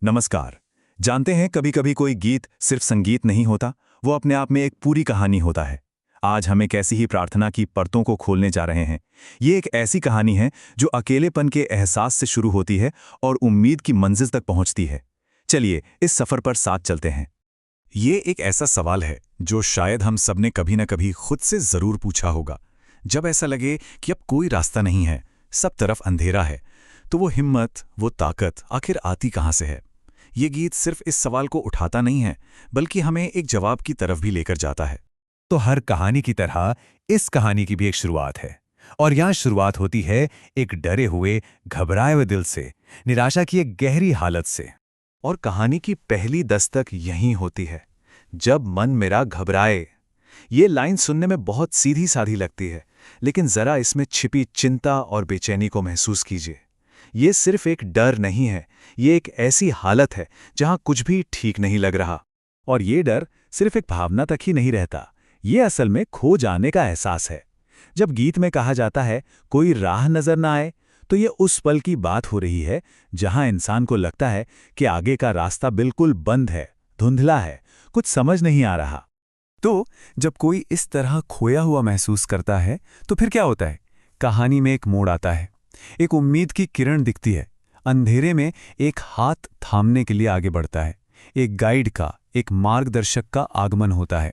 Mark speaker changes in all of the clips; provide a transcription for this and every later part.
Speaker 1: नमस्कार। जानते हैं कभी कभी कोई गीत सिर्फ संगीत नहीं होता, वो अपने आप में एक पूरी कहानी होता है। आज हम एक ऐसी ही प्रार्थना की परतों को खोलने जा रहे हैं। ये एक ऐसी कहानी है जो अकेलेपन के एहसास से शुरू होती है और उम्मीद की मंजिल तक पहुंचती है। चलिए इस सफर पर साथ चलते हैं। ये एक ऐसा सवाल है जो शायद हम सबने कभी न कभी खुद से जरूर पूछा होगा। जब ऐसा लगे कि अब कोई रास्ता नहीं है, सब तरफ अंधेरा है, तो वो हिम्मत, वो ताकत आखिर आती कहाँ से है? ये गीत सिर्फ इस सवाल को उठाता नहीं है, बल्कि हमें एक जवाब की तरफ भी लेकर जाता है।
Speaker 2: तो हर कहानी की तरह इस कहानी की भी एक शुरुआत है। और यहाँ शुरुआत होती है एक डरे हुए, घबराए हुए दिल से, निराशा की एक गहरी हालत से।
Speaker 1: और कहानी की पहली दस्तक यहीं होती है, जब मन मेरा घबराए। ये लाइन सुनने में बहुत सीधी साधी लगती है, लेकिन जरा इसमें छिपी चिंता और बेचैनी को महसूस कीजिए। ये सिर्फ एक डर नहीं है, ये एक ऐसी हालत है जहां कुछ भी ठीक नहीं लग रहा। और ये डर सिर्फ एक भावना तक ही नहीं रहता, ये असल में खो जाने का एहसास है। जब गीत में कहा जाता है कोई राह नजर ना आए, तो ये उस पल की बात हो रही है जहां इंसान को लगता है कि आगे का रास्ता बिल्कुल बंद है, धुंधला है, कुछ समझ नहीं आ रहा। तो जब कोई इस तरह खोया हुआ महसूस करता है, तो फिर क्या होता है? कहानी में एक मोड़ आता है, एक उम्मीद की किरण दिखती है। अंधेरे में एक हाथ थामने के लिए आगे बढ़ता है, एक गाइड का, एक मार्गदर्शक का आगमन होता है।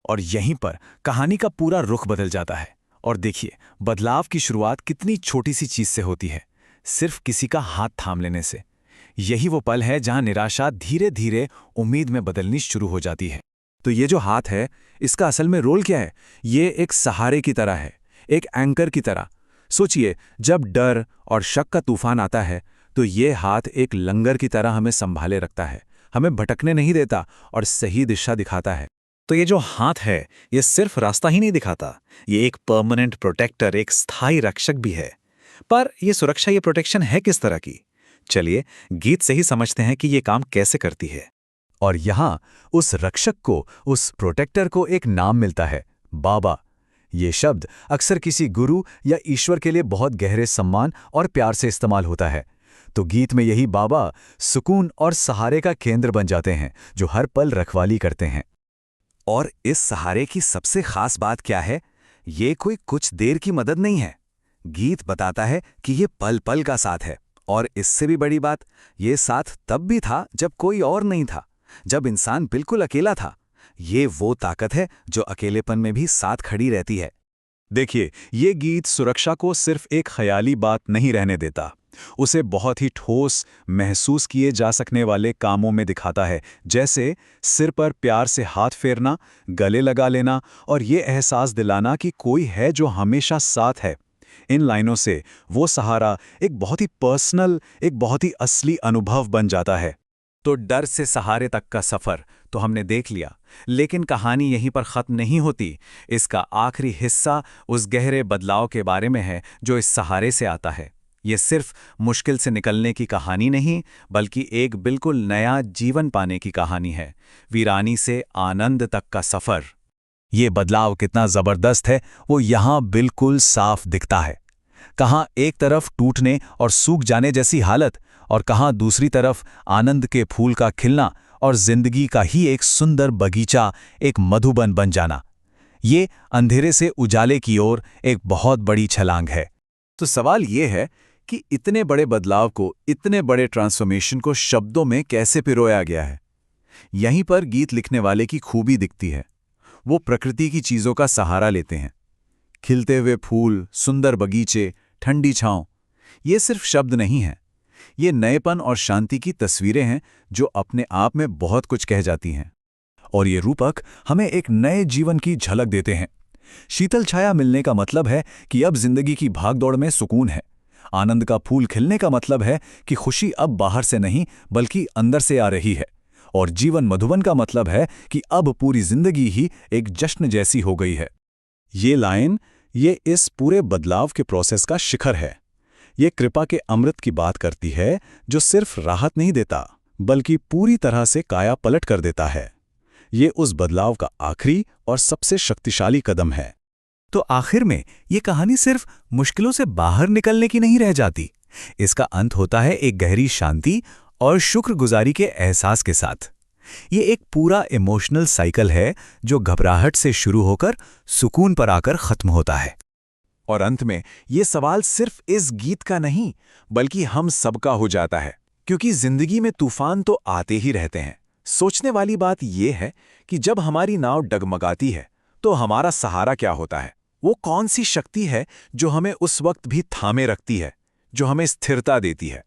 Speaker 1: और यहीं पर कहानी का पूरा रुख बदल जाता है। और देखिए, बदलाव की शुरुआत कितनी छोटी सी चीज से होती है, सिर्फ किसी का हाथ थाम लेने से। यही वो पल है जहां निराशा धीरे धीरे उम्मीद में बदलनी शुरू हो जाती है। तो ये जो हाथ है, इसका असल में रोल क्या है? ये एक सहारे की तरह है, एक एंकर की तरह। सोचिए, जब डर और शक का तूफान आता है, तो ये हाथ एक लंगर की तरह हमें संभाले रखता है, हमें भटकने नहीं देता और सही दिशा दिखाता है। तो ये जो हाथ है, ये सिर्फ रास्ता ही नहीं दिखाता, ये एक परमानेंट प्रोटेक्टर, एक स्थायी रक्षक भी है। पर ये सुरक्षा, ये प्रोटेक्शन है किस तरह की? चलिए गीत से ही समझते हैं कि ये काम कैसे करती है। और यहाँ उस रक्षक को, उस प्रोटेक्टर को एक नाम मिलता है, बाबा। ये शब्द अक्सर किसी गुरु या ईश्वर के लिए बहुत गहरे सम्मान और प्यार से इस्तेमाल होता है। तो गीत में यही बाबा सुकून और सहारे का केंद्र बन जाते हैं, जो हर पल रखवाली करते हैं। और इस सहारे की सबसे खास बात क्या है? ये कोई कुछ देर की मदद नहीं है। गीत बताता है कि ये पल पल का साथ है। और इससे भी बड़ी बात, ये साथ तब भी था जब कोई और नहीं था, जब इंसान बिल्कुल अकेला था। ये वो ताकत है जो अकेलेपन में भी साथ खड़ी रहती है। देखिए, ये गीत सुरक्षा को सिर्फ एक ख्याली बात नहीं रहने देता, उसे बहुत ही ठोस, महसूस किए जा सकने वाले कामों में दिखाता है। जैसे सिर पर प्यार से हाथ फेरना, गले लगा लेना और ये एहसास दिलाना कि कोई है जो हमेशा साथ है। इन लाइनों से वो सहारा एक बहुत ही पर्सनल, एक बहुत ही असली अनुभव बन जाता है। तो डर से सहारे तक का सफर तो हमने देख लिया, लेकिन कहानी यहीं पर खत्म नहीं होती। इसका आखिरी हिस्सा उस गहरे बदलाव के बारे में है जो इस सहारे से आता है। ये सिर्फ मुश्किल से निकलने की कहानी नहीं, बल्कि एक बिल्कुल नया जीवन पाने की कहानी है। वीरानी से आनंद तक का सफर। ये बदलाव कितना जबरदस्त है, वो यहाँ बिल्कुल साफ दिखता है। कहाँ एक तरफ टूटने और सूख जाने जैसी हालत, और कहाँ दूसरी तरफ आनंद के फूल का खिलना और जिंदगी का ही एक सुंदर बगीचा, एक मधुबन बन जाना। ये अंधेरे से उजाले की ओर एक बहुत बड़ी छलांग है। तो सवाल ये है कि इतने बड़े बदलाव को, इतने बड़े ट्रांसफॉर्मेशन को शब्दों में कैसे पिरोया गया है? यहीं पर गीत लिखने वाले की खूबी दिखती है। वो प्रकृति की चीजों का सहारा लेते हैं। खिलते हुए फूल, सुंदर बगीचे, ठंडी छांव, ये सिर्फ शब्द नहीं है, ये नएपन और शांति की तस्वीरें हैं जो अपने आप में बहुत कुछ कह जाती हैं। और ये रूपक हमें एक नए जीवन की झलक देते हैं। शीतल छाया मिलने का मतलब है कि अब जिंदगी की भागदौड़ में सुकून है। आनंद का फूल खिलने का मतलब है कि खुशी अब बाहर से नहीं, बल्कि अंदर से आ रही है। और जीवन मधुबन का मतलब है कि अब पूरी जिंदगी ही एक जश्न जैसी हो गई है। ये लाइन, ये इस पूरे बदलाव के प्रोसेस का शिखर है। ये कृपा के अमृत की बात करती है, जो सिर्फ राहत नहीं देता, बल्कि पूरी तरह से काया पलट कर देता है। ये उस बदलाव का आखिरी और सबसे शक्तिशाली कदम है। तो आखिर में ये कहानी सिर्फ मुश्किलों से बाहर निकलने की नहीं रह जाती। इसका अंत होता है एक गहरी शांति और शुक्रगुजारी के एहसास के साथ। ये एक पूरा इमोशनल साइकिल है जो घबराहट से शुरू होकर सुकून पर आकर खत्म होता है। और अंत में ये सवाल सिर्फ इस गीत का नहीं बल्कि हम सबका हो जाता है, क्योंकि जिंदगी में तूफान तो आते ही रहते हैं। सोचने वाली बात यह है कि जब हमारी नाव डगमगाती है तो हमारा सहारा क्या होता है? वो कौन सी शक्ति है जो हमें उस वक्त भी थामे रखती है, जो हमें स्थिरता देती है?